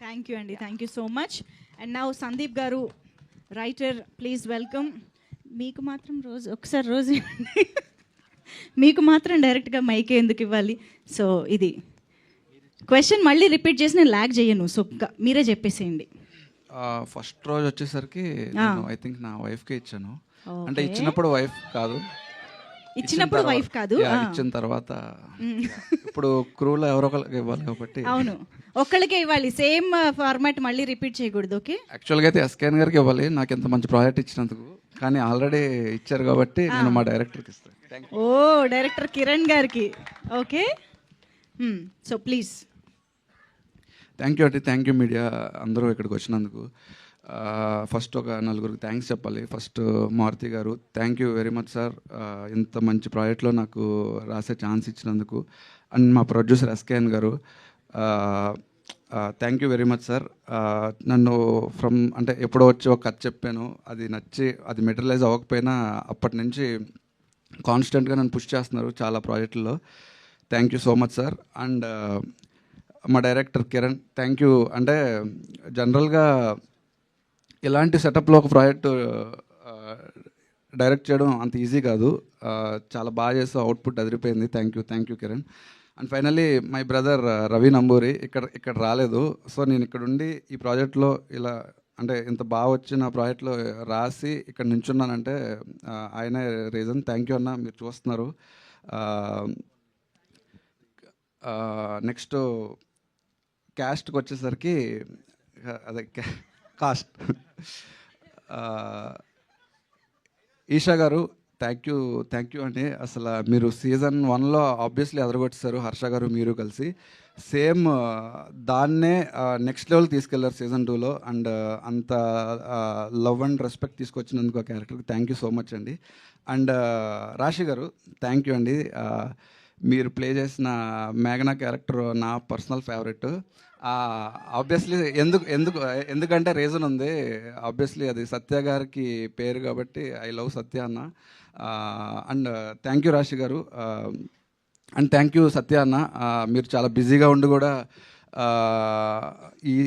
Thank you అండి, thank you so much. And now Sandeep గారు, writer, please welcome. మీకు మాత్రం రోజు ఒకసారి రోజు మీకు మాత్రం డైరెక్ట్గా మైక్ ఎందుకు ఇవ్వాలి? సో ఇది క్వశ్చన్ మళ్ళీ రిపీట్ చేసి నేను ల్యాగ్ చేయను, సో మీరే చెప్పేసేయండి. ఫస్ట్ రోజు వచ్చేసరికి నేను ఐ థింక్ నా వైఫ్కే ఇచ్చాను. అంటే ఇచ్చినప్పుడు వైఫ్ కాదు, ఇచ్చినప్పుడు వైఫ్ కాదు, ఇచ్చిన తర్వాత ఇప్పుడు క్రూలో ఎవరో ఒకరికి ఇవ్వాలి కాబట్టి. అవును, ఒక్కళ్ళకే ఇవ్వాలి, సేమ్ ఫార్మాట్ మళ్ళీ రిపీట్ చేయకూడదు. ఓకే, యాక్చువల్గా అయితే ఎస్కేఎన్ గారికి ఇవ్వాలి, నాకు ఇంత మంచి ప్రాజెక్ట్ ఇచ్చినందుకు. కానీ ఆల్రెడీ ఇచ్చారు కాబట్టి నేను మా డైరెక్టర్కి ఇస్తాను. ఓ, డైరెక్టర్ కిరణ్ గారికి. Okay, so please. Thank you అండి, థ్యాంక్ యూ మీడియా అందరూ ఇక్కడికి వచ్చినందుకు. ఫస్ట్ ఒక నలుగురికి థ్యాంక్స్ చెప్పాలి. ఫస్ట్ మారుతి గారు, thank you very much sir, ఇంత మంచి ప్రాజెక్ట్లో నాకు రాసే ఛాన్స్ ఇచ్చినందుకు. అండ్ మా ప్రొడ్యూసర్ ఎస్కేఎన్ గారు, thank you very much sir. నన్ను అంటే ఎప్పుడో వచ్చి ఒక కథ చెప్పాను, అది నచ్చి అది మెటీరియలైజ్ అవ్వకపోయినా అప్పటి నుంచి కాన్స్టెంట్గా నన్ను పుష్ చేస్తున్నారు చాలా ప్రాజెక్టుల్లో. Thank you so much sir. And మా డైరెక్టర్ కిరణ్, థ్యాంక్ యూ. అంటే జనరల్గా ఇలాంటి సెటప్లో ఒక ప్రాజెక్టు డైరెక్ట్ చేయడం అంత ఈజీ కాదు, చాలా బాగా చేస్తూ అవుట్పుట్ అదిరిపోయింది. Thank you Kiran. And finally my brother Ravi Namburi ఇక్కడ రాలేదు. సో నేను ఇక్కడ ఉండి ఈ ప్రాజెక్ట్లో ఇలా అంటే ఇంత బాగా వచ్చిన ప్రాజెక్ట్లో రాసి ఇక్కడ నించున్నానంటే ఆయనే రీజన్. థ్యాంక్ యూ అన్న, మీరు చూస్తున్నారు. నెక్స్ట్ క్యాస్ట్కి వచ్చేసరికి అదే కాస్ట్, ఈషా గారు, థ్యాంక్ యూ అండి. అసలు మీరు సీజన్ 1లో ఆబ్వియస్లీ అదరగొట్టేశారు, హర్ష గారు మీరు కలిసి. సేమ్ దాన్నే నెక్స్ట్ లెవెల్ తీసుకెళ్లారు సీజన్ 2లో. అండ్ అంత లవ్ అండ్ రెస్పెక్ట్ తీసుకొచ్చినందుకు ఆ క్యారెక్టర్కి థ్యాంక్ యూ సో మచ్ అండి. అండ్ రాశి గారు, థ్యాంక్ యూ అండి. మీరు ప్లే చేసిన మేఘనా క్యారెక్టర్ నా పర్సనల్ ఫేవరెట్. ఆబ్వియస్లీ ఎందుకంటే రీజన్ ఉంది. ఆబ్వియస్లీ అది సత్య గారికి పేరు కాబట్టి ఐ లవ్ సత్య అన్న. అండ్ థ్యాంక్ యూ రాశి గారు. అండ్ థ్యాంక్ యూ సత్య అన్న, మీరు చాలా బిజీగా ఉండి కూడా ఈ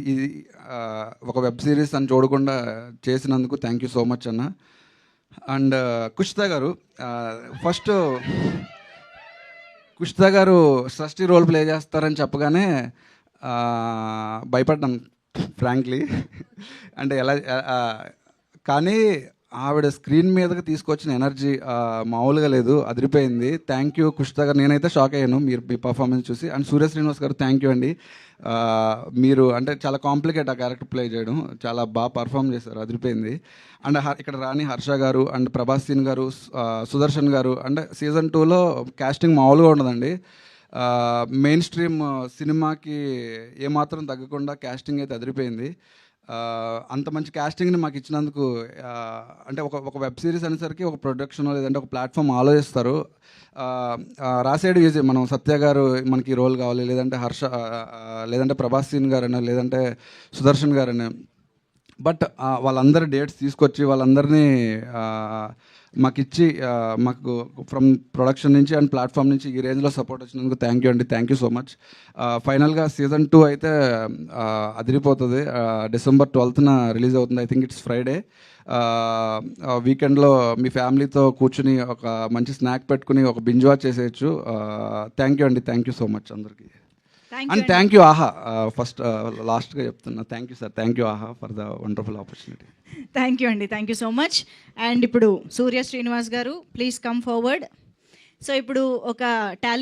ఒక వెబ్ సిరీస్ అని చూడకుండా చేసినందుకు థ్యాంక్ యూ సో మచ్ అన్న. అండ్ కుషితా గారు, ఫస్ట్ కుషితా గారు షష్ఠి రోల్ ప్లే చేస్తారని చెప్పగానే భయపడ్డాను ఫ్రాంక్లీ. అంటే ఎలా కానీ ఆవిడ స్క్రీన్ మీదకి తీసుకొచ్చిన ఎనర్జీ మామూలుగా లేదు, అదిరిపోయింది. థ్యాంక్ యూ కుషితా గారు, నేనైతే షాక్ అయ్యాను మీరు మీ పర్ఫార్మెన్స్ చూసి. అండ్ సూర్య శ్రీనివాస్ గారు, థ్యాంక్ యూ అండి. మీరు అంటే చాలా కాంప్లికేట్ ఆ క్యారెక్టర్ ప్లే చేయడం, చాలా బాగా పర్ఫామ్ చేశారు, అదిరిపోయింది. అండ్ ఇక్కడ రాణి హర్ష గారు అండ్ ప్రభాస్ సీన్ గారు, సుదర్శన్ గారు. అంటే సీజన్ 2లో కాస్టింగ్ మామూలుగా ఉండదండి. మెయిన్ స్ట్రీమ్ సినిమాకి ఏమాత్రం తగ్గకుండా కాస్టింగ్ అయితే అదిరిపోయింది. అంత మంచి కాస్టింగ్ని మాకు ఇచ్చినందుకు. అంటే ఒక వెబ్ సిరీస్ అనేసరికి ఒక ప్రొడక్షన్ లేదంటే ఒక ప్లాట్ఫామ్ ఆలోచిస్తారు. రాసేడు ఈజీ, మనం సత్య గారు మనకి రోల్ కావాలి, లేదంటే హర్ష, లేదంటే ప్రభాస్ సీన్ గారని, లేదంటే సుదర్శన్ గారని. బట్ వాళ్ళందరి డేట్స్ తీసుకొచ్చి వాళ్ళందరినీ మాకు ఇచ్చి మాకు ఫ్రమ్ ప్రొడక్షన్ నుంచి అండ్ ప్లాట్ఫామ్ నుంచి ఈ రేంజ్లో సపోర్ట్ వచ్చినందుకు థ్యాంక్ యూ అండి, థ్యాంక్ యూ సో మచ్. ఫైనల్గా సీజన్ 2 అయితే అదిరిపోతుంది. December 12th రిలీజ్ అవుతుంది. I think it's Friday. వీకెండ్లో మీ ఫ్యామిలీతో కూర్చుని ఒక మంచి స్నాక్ పెట్టుకుని ఒక బింజ్ వాచ్ చేసేయచ్చు. థ్యాంక్ యూ అండి, థ్యాంక్ యూ సో మచ్ అందరికీ. And thank you Aha, first లాస్ట్గా చెప్తున్నా, thank you sir, thank you Aha for the wonderful opportunity. Thank you అండి, thank you so much. And ఇప్పుడు సూర్య శ్రీనివాస్ గారు, ప్లీజ్ కమ్ ఫార్వర్డ్. సో ఇప్పుడు ఒక టాలీ